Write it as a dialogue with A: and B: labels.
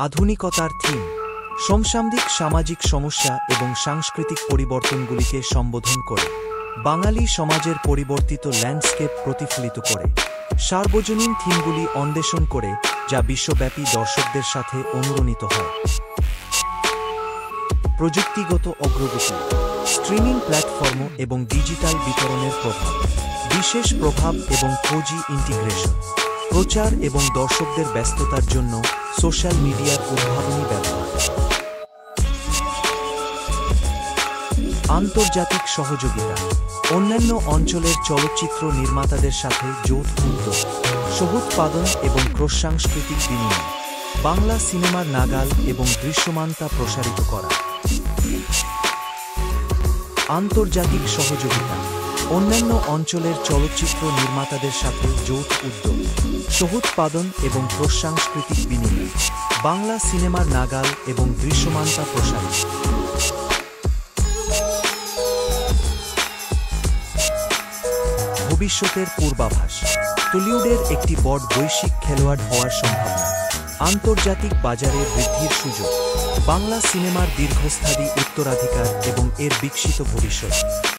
A: আধুনিকতার থিম সমসাময়িক সামাজিক সমস্যা এবং সাংস্কৃতিক পরিবর্তনগুলিকে সম্বোধন করে বাঙালি সমাজের পরিবর্তিত ল্যান্ডস্কেপ প্রতিফলিত করে সার্বজনীন থিমগুলি অন্বেষণ করে যা বিশ্বব্যাপী দর্শকদের সাথে অনুরণিত হয়। প্রযুক্তিগত অগ্রগতি স্ট্রিমিং প্ল্যাটফর্ম এবং ডিজিটাল বিতরণের প্রভাব বিশেষ প্রভাব এবং ফোজি ইন্টিগ্রেশন প্রচার এবং দর্শকদের ব্যস্ততার জন্য সোশ্যাল মিডিয়ার উদ্ভাবনী ব্যবহার। আন্তর্জাতিক সহযোগিতা অন্যান্য অঞ্চলের চলচ্চিত্র নির্মাতাদের সাথে যৌথ উদ্যোগ সহ-উৎপাদন এবং ক্রস-সাংস্কৃতিক বিনিময় বাংলা সিনেমার নাগাল এবং দৃশ্যমানতা প্রসারিত করা। আন্তর্জাতিক সহযোগিতা অন্যান্য অঞ্চলের চলচ্চিত্র নির্মাতাদের সাথে যৌথ উদ্যোগ সহ-উৎপাদন এবং ক্রস-সাংস্কৃতিক বিনিময় বাংলা সিনেমার নাগাল এবং দৃশ্যমানতা প্রসারিত। ভবিষ্যতের পূর্বাভাস টলিউডের একটি বড় বৈশ্বিক খেলোয়াড় হওয়ার সম্ভাবনা আন্তর্জাতিক বাজারে বৃদ্ধির সুযোগ বাংলা সিনেমার দীর্ঘস্থায়ী উত্তরাধিকার এবং এর বিকশিত ভবিষ্যৎ।